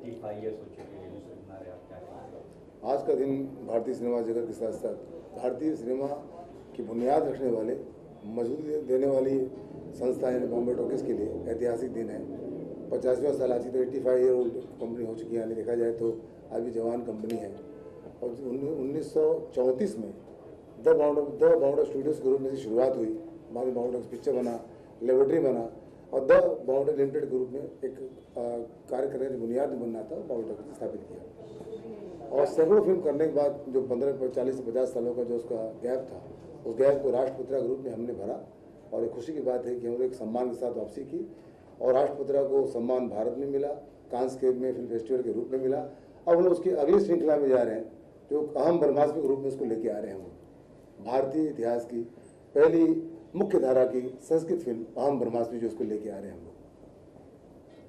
आज का दिन भारतीय सिनेमा जगत के साथ साथ भारतीय सिनेमा की बुनियाद रखने वाले, मजबूती देने वाली संस्था यानी बॉम्बे टॉकीज के लिए ऐतिहासिक दिन है। 50वां साल आज की तो 85 ईयर ओल्ड कंपनी हो चुकी है, यानी देखा जाए तो अभी जवान कंपनी है। और 1934 में द बाउंडर स्टूडियोज ग्रुप में से शुरुआत हुई। बाद में बाउंडर पिक्चर बना, लेबोरेटरी बना और द बाउंडर लिमिटेड ग्रुप में एक कार्य करने की बुनियाद बनना था, बाउंडर को स्थापित किया। और सैकड़ों फिल्म करने के बाद जो 40 से 50 सालों का जो उसका गैप था, उस गैप को राष्ट्रपुत्रा ग्रुप में हमने भरा। और एक खुशी की बात है कि हमने एक सम्मान के साथ वापसी की और राष्ट्रपुत्रा को सम्मान भारत में मिला, कांस के में फिल्म फेस्टिवल के रूप में मिला। अब हम लोग उसकी अगली श्रृंखला में जा रहे हैं, जो अहम ब्रह्मास्त्र के रूप में उसको लेके आ रहे हैं। हम भारतीय इतिहास की पहली मुख्य धारा की संस्कृत फिल्म अहम ब्रह्मास्त्र जो उसको लेके आ रहे हैं हम लोग।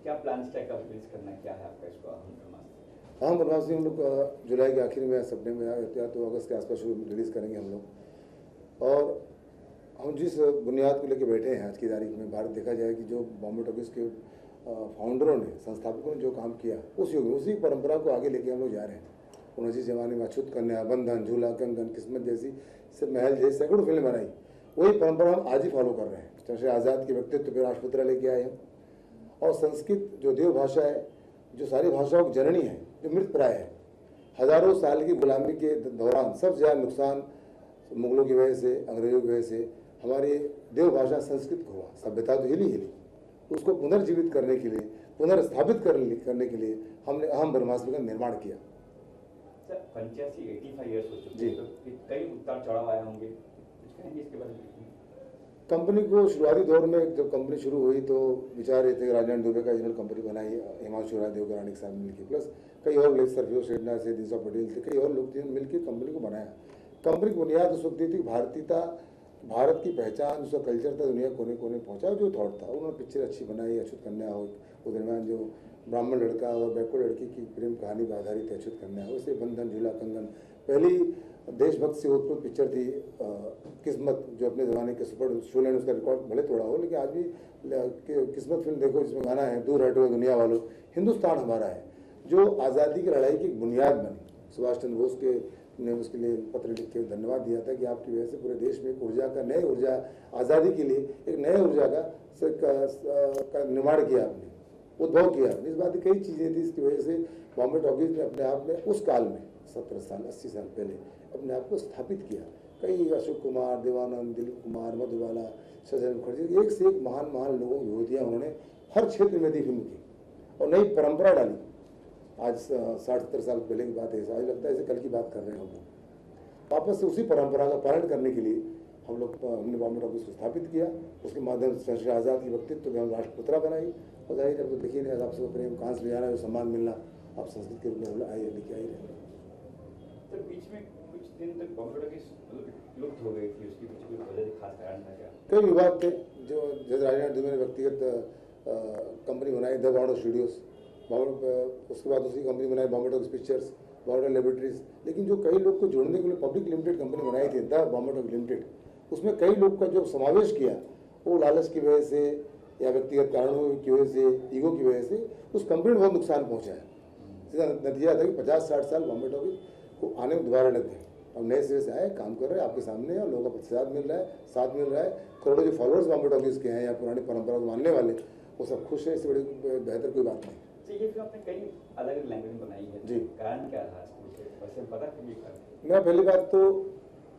क्या प्लान है, कब रिलीज करना है, क्या है आपका इसको अहम ब्रह्मास्त्र? हम लोग जुलाई के आखिर में, सितंबर में या तो अगस्त के आसपास रिलीज़ करेंगे हम लोग। और हम जिस बुनियाद को लेकर बैठे हैं आज की तारीख में, भारत देखा जाए कि जो बॉम्बे टॉकीज के फाउंडरों ने, संस्थापकों ने जो काम किया, उस युग में उसी परंपरा को आगे लेके हम लोग जा रहे हैं। 19 जमाने में अछूत कन्या, बंधन, झूला, कंगन, किस्मत जैसी महल जैसी सैकड़ों फिल्में बनाई। वही परंपरा हम आज ही फॉलो कर रहे हैं। चंद्रशेखर आज़ाद के व्यक्तित्व पर राष्ट्रपुत्रा लेके आए हैं। और संस्कृत जो देव भाषा है, जो सारी भाषाओं की जननी है, जो मृत प्राय है, हजारों साल की गुलामी के दौरान सबसे ज़्यादा नुकसान मुगलों की वजह से, अंग्रेजों की वजह से हमारी देव भाषा संस्कृत को हुआ। सभ्यता तो हिली, उसको पुनर्जीवित करने के लिए, पुनर्स्थापित करने के लिए हमने अहम ब्रह्मास्त्र का निर्माण किया। 85 ईयर्स हो चुके हैं, तो कई उतार चढ़ाव आए होंगे, कुछ कहेंगे इसके बारे में? कंपनी को शुरुआती दौर में जब कंपनी शुरू हुई तो विचार ये थे कि राजनारायण दुबे का रीजनल कंपनी बनाई, हिमांशु राय, देवगरानी के साथ मिलकर, प्लस कई और लोग, सरफियो शेडना से, दिशा पटेल थे, कई और लोग मिलकर कंपनी को बनाया। कंपनी की बुनियाद उस वक्त थी भारतीयता, भारत की पहचान, उसका कल्चर था, दुनिया कोने कोने पहुंचा, जो थॉट था। उन्होंने पिक्चर अच्छी बनाई, अछूत कन्या हो, उस दरमियान जो ब्राह्मण लड़का और बैकवर्ड लड़की की प्रेम कहानी पर आधारित है अछूत कन्या, वैसे बंधन, झूला, कंगन पहली देशभक्त से उत्पन्न पिक्चर थी। किस्मत जो अपने ज़माने के सुपर शोले ने उसका रिकॉर्ड भले तोड़ा हो, लेकिन आज भी किस्मत फिल्म देखो, जिसमें गाना है दूर हटो दुनिया वालों, हिंदुस्तान हमारा है, जो आज़ादी की लड़ाई की बुनियाद बनी। सुभाष चंद्र बोस के ने उसके लिए पत्र लिख के धन्यवाद दिया था कि आपकी वजह से पूरे देश में एक ऊर्जा का, नई ऊर्जा, आज़ादी के लिए एक नए ऊर्जा का निर्माण किया आपने, उद्भव किया। इस बात की कई चीज़ें थी, इसकी वजह से बॉम्बे टॉकीज ने अपने आप में उस काल में 70 साल 80 साल पहले अपने आप को स्थापित किया। कई अशोक कुमार, देवानंद, दिलीप कुमार, मधुबाला, सज्जन मुखर्जी, एक से एक महान महान लोगों की विभूतियाँ उन्होंने हर क्षेत्र में दी फिल्म की और नई परंपरा डाली। आज 60-70 साल पहले की बात है, आज लगता है ऐसे कल की बात कर रहे हैं हम लोग। वापस से उसी परंपरा का पालन करने के लिए हमने बॉम्बे टॉकीज को स्थापित किया। उसके माध्यम से चंद्रशेखर आज़ाद के व्यक्तित्व में हम राष्ट्रपुत्रा बनाई। और जाहिर है, तो देखिए नहीं, आपसे प्रेम, कांस ले जाना, जो सम्मान मिलना, आप संस्कृत के रूप में लेके आई रहे। तो बीच में कुछ दिन तक बॉम्बे टॉकीज लुप्त हो गई थी, उसकी पीछे कोई वजह, खास कारण था क्या? कई विवाद थे, जो जैसे राजनारायण दुबे ने व्यक्तिगत कंपनी बनाई द बाउंडर स्टूडियोज, उसके बाद दूसरी कंपनी बनाई बॉम्बे टॉकीज पिक्चर्स, बाउंडर लेबोरेटरीज। लेकिन जो कई लोग को जोड़ने के लिए पब्लिक लिमिटेड कंपनी बनाई थी द बॉम्बे टॉकीज लिमिटेड, उसमें कई लोग का जो समावेश किया, वो लालच की वजह से या व्यक्तिगत कारणों की वजह से, ईगो की वजह से उस कंपनी में बहुत नुकसान पहुंचा है। इसका नतीजा था कि 50-60 साल बॉम्बे टॉकीज को आने में दोबारा लग गए। अब नए सिरे से आए, काम कर रहे हैं, आपके सामने है, लोगों का प्रतिसाद मिल रहा है, साथ मिल रहा है। करोड़ों जो फॉलोअर्स बॉम्बे टॉकीज के हैं या पुरानी परंपरा को मानने वाले, वो सब खुश हैं। इससे बड़ी बेहतर कोई बात नहीं। ये फिल्म आपने कई अलग लैंग्वेज में बनाई है जी, कारण क्या था? वैसे पता कभी मैं पहली बात तो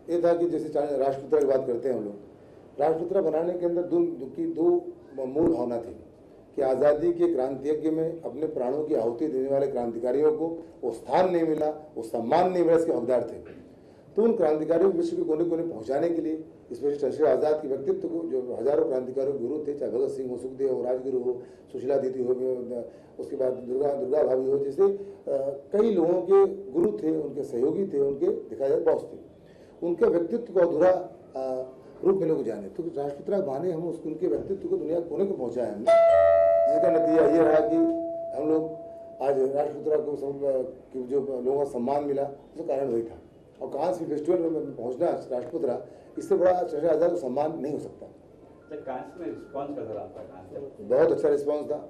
ये था कि जैसे राष्ट्रपुत्रा की बात करते हैं हम लोग, राष्ट्रपुत्रा बनाने के अंदर दो मूल भावना थी कि आज़ादी के क्रांतियज्ञ में अपने प्राणों की आहुति देने वाले क्रांतिकारियों को वो स्थान नहीं मिला, वो सम्मान नहीं मिला, इसके हकदार थे। तो उन क्रांतिकारियों को विश्व के कोने कोने पहुंचाने के लिए, स्पेशली चंद्रशेखर आज़ाद के व्यक्तित्व को, जो हजारों क्रांतिकारियों गुरु थे, चाहे भगत सिंह हो, सुखदेव हो, राजगुरु हो, सुशीला दीदी हो, उसके बाद दुर्गा भाभी हो, जैसे कई लोगों के गुरु थे, उनके सहयोगी थे, उनके देखा जाए बॉस थे। उनके व्यक्तित्व को अधूरा रूप में लोग जाने, तो राष्ट्रपुत्रा बहाने हम उनके व्यक्तित्व को दुनिया कोने को पहुँचाया हमने, जिसका नतीजा ये रहा कि हम लोग आज राष्ट्रपुत्रा को जो लोगों का सम्मान मिला, उसका कारण वही था। और कांस फिल्म फेस्टिवल में पहुंचना राष्ट्रपुत्रा, इससे बड़ा चंद्रशेखर आज़ाद को सम्मान नहीं हो सकता। कांस में रिस्पॉन्स कैसा रहा आपका? बहुत अच्छा रिस्पॉन्स था,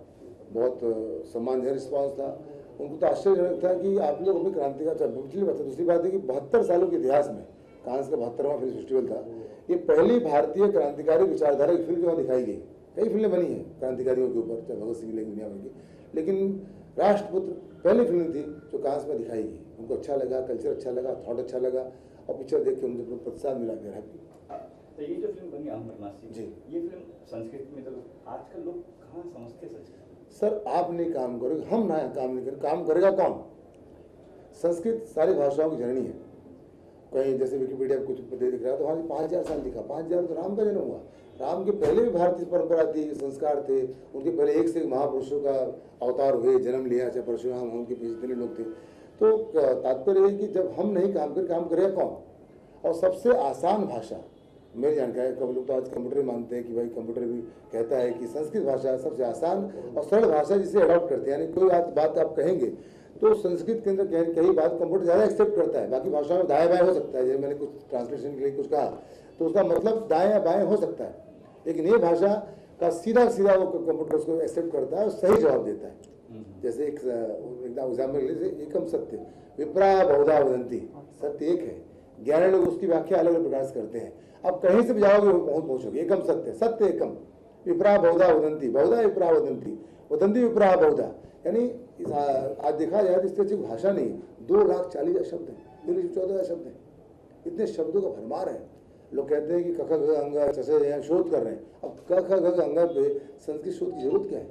बहुत सम्मानजनक रिस्पॉन्स था। उनको तो आश्चर्यजनक था कि आप लोग अपनी क्रांति का पिछली बात है। दूसरी बात है कि 72 सालों के इतिहास में कांस का 72वां फिल्म फेस्टिवल था, ये पहली भारतीय क्रांतिकारी विचारधारा की फिल्म जो वहाँ दिखाई गई। कई फिल्में बनी हैं क्रांतिकारियों के ऊपर, चाहे भगत सिंह, लेकिन दुनिया भर की, लेकिन राष्ट्रपुत्र पहली फिल्म थी जो कांस में दिखाई गई। उनको अच्छा लगा, कल्चर अच्छा लगा, थॉट अच्छा लगा, और पिक्चर देख के उनको प्रतिसाद मिला। गया हैप्पी। तो ये जो फिल्म बनी अमरनाथ जी, ये फिल्म संस्कृत में, तो आजकल लोग कहाँ समझते संस्कृत? सर आप नहीं काम करोगे, हम ना काम नहीं करें, काम करेगा कौन? संस्कृत सारी भाषाओं की जननी है। कहीं जैसे विकिपीडिया में कुछ दिख रहा है तो वहाँ 5000 साल लिखा, 5000 तो राम का जन्म हुआ। राम के पहले भी भारतीय परंपरा थी, संस्कार थे, उनके पहले एक से एक महापुरुषों का अवतार हुए, जन्म लिया, चाहे परशुराम हो, उनके पीछे जितने लोग थे। तो तात्पर्य है कि जब हम नहीं काम करें, काम करेगा कौन? और सबसे आसान भाषा मेरी जानकारी है, कब लोग तो आज कंप्यूटर मानते हैं कि भाई कंप्यूटर भी कहता है कि संस्कृत भाषा सबसे आसान और सरल भाषा जिसे अडॉप्ट करते हैं। यानी कोई बात आप कहेंगे तो संस्कृत के अंदर कई बात कंप्यूटर ज़्यादा एक्सेप्ट करता है। बाकी भाषाओं में दाएं बाएं हो सकता है, जैसे मैंने कुछ ट्रांसलेशन के लिए कुछ कहा तो उसका मतलब दाएं या बाएं हो सकता है, लेकिन ये भाषा का सीधा सीधा वो कंप्यूटर उसको एक्सेप्ट करता है और सही जवाब देता है। जैसे एक एग्जाम्पल ले, एकम सत्य विप्रा बहुधा वदंती, सत्य एक है, 11 लोग उसकी व्याख्या अलग अलग प्रकार से करते हैं। अब कहीं से भी जाओगे पहुंचोगे, एकम सत्य, सत्य एकम, विप्रा बहुधा वदंती, बहुधा विप्रा वदंती, वदंती विप्रा बहुधा। यानी आज देखा जाए तो इससे अच्छी भाषा नहीं। 2,40,000 शब्द हैं, 14,000 शब्द हैं, इतने शब्दों का भरमार है। लोग कहते हैं कि क ख ग अंग चसे शोध कर रहे हैं। अब क ख ग अंग पे संस्कृत शोध की जरूरत क्या है?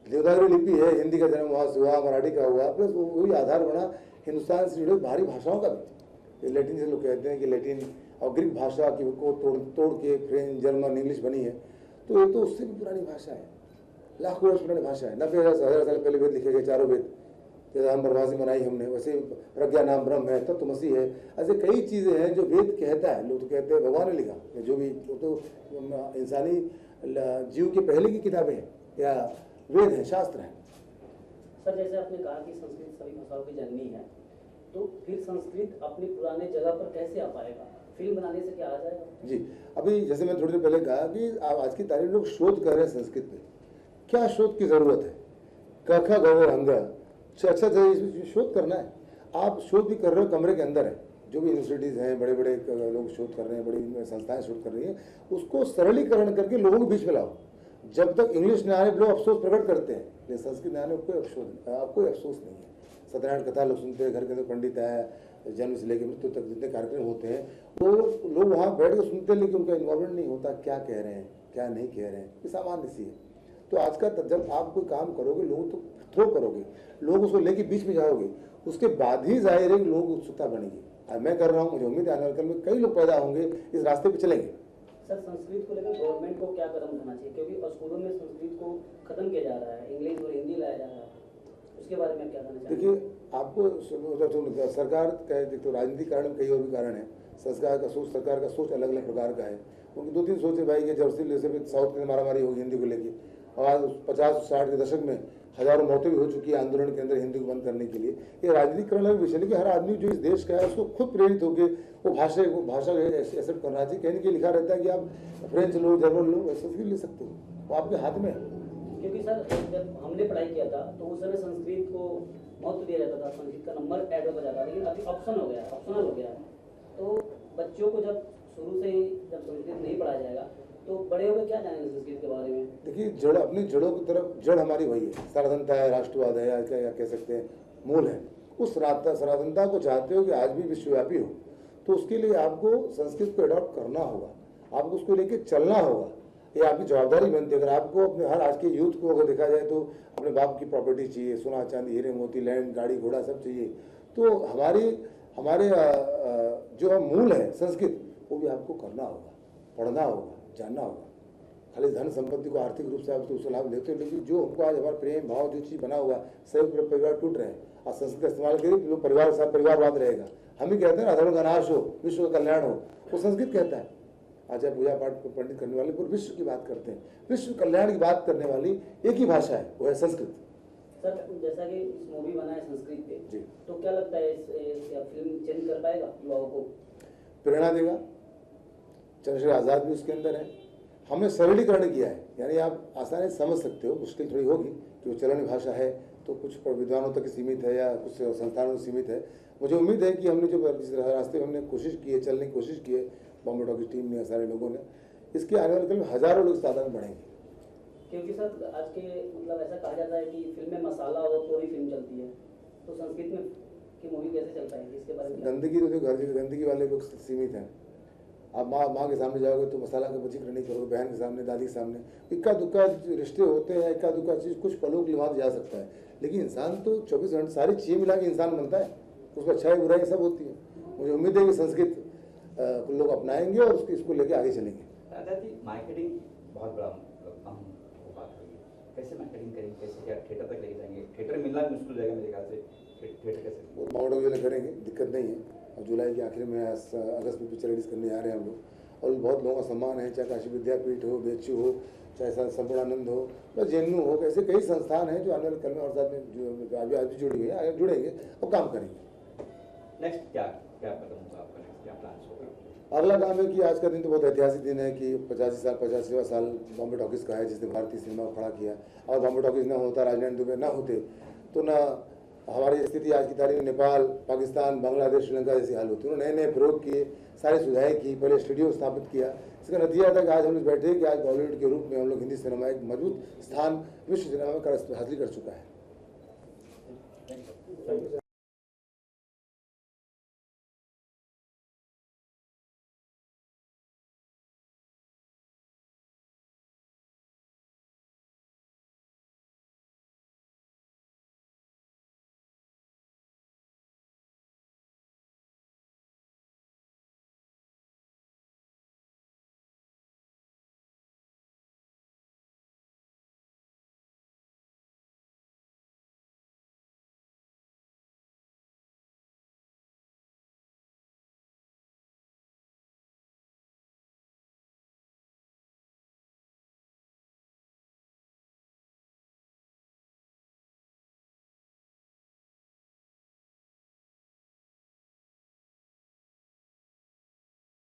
देवनागरी लिपि है, हिंदी का जन्म वहाँ से हुआ, मराठी का हुआ, प्लस वही आधार बना हिंदुस्तान से जुड़े भारी भाषाओं का भी। लैटिन से लोग कहते हैं कि लैटिन और ग्रीक भाषा की को तोड़ के फ्रेंच, जर्मन, इंग्लिश बनी है, तो ये तो उससे भी पुरानी भाषा है, लाखों वर्ष पुरानी भाषा है। 90,000 साल पहले वेद लिखे गए, चारों वेद, जैसे हम ब्रह्मासी बनाई हमने, वैसे प्रज्ञा नाम ब्रह्म है, तत्व मसीह है, ऐसे कई चीज़ें हैं जो वेद कहता है। लोग तो कहते हैं भगवान ने लिखा, जो भी तो इंसानी जीव के पहले की किताबें हैं या वेद हैं, शास्त्र हैं। सर जैसे आपने कहा कि संस्कृत सभी भाषाओं की जननी है, तो फिर संस्कृत अपनी पुराने जगह पर कैसे आ पाएगा? फिल्म बनाने से क्या आ जाएगा? जी, अभी जैसे मैं थोड़ी देर पहले कहा कि आज की तारीख लोग शोध कर रहे हैं संस्कृत पे। क्या शोध की जरूरत है? क ख ग घ अंग अच्छा शोध करना है। आप शोध भी कर रहे हो कमरे के अंदर है, जो भी यूनिवर्सिटीज़ हैं, बड़े बड़े लोग शोध कर रहे हैं, बड़ी संस्थाएं शोध कर रही हैं, उसको सरलीकरण करके लोगों के बीच में लाओ। जब तक इंग्लिश न आने लोग अफसोस प्रकट करते हैं, लेकिन संस्कृत न आने कोई अफसोस नहीं है। सत्यनारायण कथा लोग सुनते हैं, घर के अंदर पंडित है, जन्म से लेकर मृत्यु तक जितने कार्यक्रम होते हैं वो लोग वहाँ बैठ कर सुनते हैं, लेकिन उनका इन्वॉल्वमेंट नहीं होता, क्या कह रहे हैं क्या नहीं कह रहे हैं, ये सामान्य सी है। तो आज का जब आप कोई काम करोगे, लोग तो थ्रो करोगे, लोग उसको लेके बीच में जाओगे, उसके बाद ही जाहिर है कि लोगों को उत्सुकता बनेगी। और मैं कर रहा हूँ, मुझे उम्मीद है आने वाले कल में कई लोग पैदा होंगे, इस रास्ते पे चलेंगे। सर संस्कृत को लेकर गवर्नमेंट को क्या कदम उठाना चाहिए, क्योंकि स्कूलों में संस्कृत को खत्म किया जा रहा है, इंग्लिश और हिंदी लाया जा रहा है, उसके बारे में क्या कहना चाहिए? देखिए, आपको सरकार का तो राजनीतिक कारण कई और भी कारण है। सरकार का सोच अलग अलग प्रकार का है। उनकी 2-3 सोच है भाई कि जर्सी जैसे भी साउथ में मारामारी होगी हिंदी को लेके, और आज 50-60 के दशक में हजारों मौतें भी हो चुकी है आंदोलन के अंदर हिंदी को बंद करने के लिए। ये राजनीतिकरण अलग विषय नहीं कि हर आदमी जो इस देश का है उसको खुद प्रेरित होकर वो भाषा एक्सेप्ट करना चाहिए। कहीं लिखा रहता है कि आप फ्रेंच लो, जर्मन लो, वैसे भी ले सकते हो, वो आपके हाथ में है। क्योंकि सर जब हमने पढ़ाई किया था तो उस समय संस्कृत को महत्व दिया जाता था, संस्कृत का नंबर ऐड होता जाता, लेकिन अभी ऑप्शनल हो गया है। तो बच्चों को जब शुरू से ही जब संस्कृत नहीं पढ़ाया जाएगा तो बड़े होकर क्या जानेंगे संस्कृत के बारे में? देखिए, अपनी जड़ों की तरफ, जड़ हमारी वही है, सनातनता है, राष्ट्रवाद है, या कह सकते हैं मूल है। उस सनातनता को चाहते हो कि आज भी विश्वव्यापी हो, तो उसके लिए आपको संस्कृत को अडॉप्ट करना होगा, आपको उसको लेके चलना होगा। ये आपकी जवाबदारी बनती है। अगर आपको अपने हर आज के यूथ को अगर देखा जाए तो अपने बाप की प्रॉपर्टी चाहिए, सोना चांदी हीरे मोती लैंड गाड़ी घोड़ा सब चाहिए, तो हमारे जो मूल है संस्कृत, वो भी आपको करना होगा, पढ़ना होगा, जानना होगा। खाली धन संपत्ति को आर्थिक रूप से आप उसका लाभ लेते हो, लेकिन जो हमको आज हमारा प्रेम भाव जो चीज़ बना हुआ, संयुक्त परिवार टूट रहे हैं, और संस्कृत का इस्तेमाल करिए लोग परिवार के साथ परिवारवाद रहेगा। हम ही कहते हैं अधर्म का नाश हो, विश्व का कल्याण हो, वो संस्कृत कहता है। आज आप पूजा पाठ पंडित करने वाले पूरे विश्व की बात करते हैं, विश्व कल्याण की बात करने वाली एक ही भाषा है, वो है संस्कृत। सर जैसा कि इस मूवी बना है संस्कृत पे जी, तो क्या लगता है इस फिल्म चेंज कर पाएगा युवाओं को? प्रेरणा देगा। चंद्रशेखर आज़ाद भी उसके अंदर है। हमने सरलीकरण किया है, यानी आप आसानी से समझ सकते हो, मुश्किल थोड़ी होगी कि वो चलन भाषा है, तो कुछ विद्वानों तक सीमित है या कुछ संस्थानों तक सीमित है। मुझे उम्मीद है कि हमने जो जिस रास्ते में हमने कोशिश की है, चलने की कोशिश की है बॉम्बे टॉकीज टीम ने, सारे लोगों ने, इसके आने वाले कल में हज़ारों लोग इस तादाद में बढ़ेंगे। क्योंकि सर आज के मतलब ऐसा कहा जाता है कि फिल्म में मसाला हो तो ही फिल्म चलती है, तो संस्कृत में की मूवी कैसे चल पाएगी, इसके बारे में? गंदगी तो जो घर की गंदगी वाले लोग सीमित हैं। आप माँ के सामने जाओगे तो मसाला का जिक्र नहीं करोगे, बहन के सामने, दादी के सामने। इक्का दुक्का रिश्ते होते हैं, इक्का दुक्का चीज़ कुछ पलों के लिहाज जा सकता है, लेकिन इंसान तो 24 घंटे सारी चीज़ें मिला के इंसान बनता है, उसमें अच्छाई बुराई सब होती है। मुझे उम्मीद है कि संस्कृत को लोग अपनाएंगे और इसको लेके आगे चलेंगे। दादा जी, मार्केटिंग बहुत बड़ा अहम बात होगी, कैसे मार्केटिंग करेंगे, कैसे क्या थिएटर तक लेके जाएंगे? थिएटर मिलना मुश्किल हो जाएगा मेरे ख्याल से, थिएटर कैसे? माउंट वाले करेंगे, दिक्कत नहीं है। और जुलाई के आखिर में अगस्त में पिक्चर रिलीज करने आ रहे हैं हम लोग, और बहुत लोगों का सम्मान है, चाहे काशी विद्यापीठ हो, बेचू हो, चाहे संपूर्णानंद हो, या जेएनयू हो, ऐसे कई संस्थान हैं जो आने वाले कल में और साथ में जो अभी आज भी जुड़ी हुई है, आगे जुड़ेंगे और काम करेंगे। नेक्स्ट क्या क्या कदम होगा आपका, नेक्स्ट क्या प्लान्स होगा? अगला काम है कि आज का दिन तो बहुत ऐतिहासिक दिन है कि 85वां साल बॉम्बे टॉकीज का है, जिसने भारतीय सिनेमा को खड़ा किया। और बॉम्बे टॉकीज ना होता, राजनैन दुबे ना होते, तो ना हमारी स्थिति आज की तारीख में नेपाल, पाकिस्तान, बांग्लादेश, श्रीलंका जैसी हाल होती। उन्होंने नए नए प्रयोग किए, सारी सुविधाएं की, पहले स्टूडियो स्थापित किया। इसका नतीजा था कि आज हम लोग बैठे कि आज बॉलीवुड के रूप में हम लोग हिंदी सिनेमा एक मजबूत स्थान विश्व सिनेमा में हासिल कर चुका है।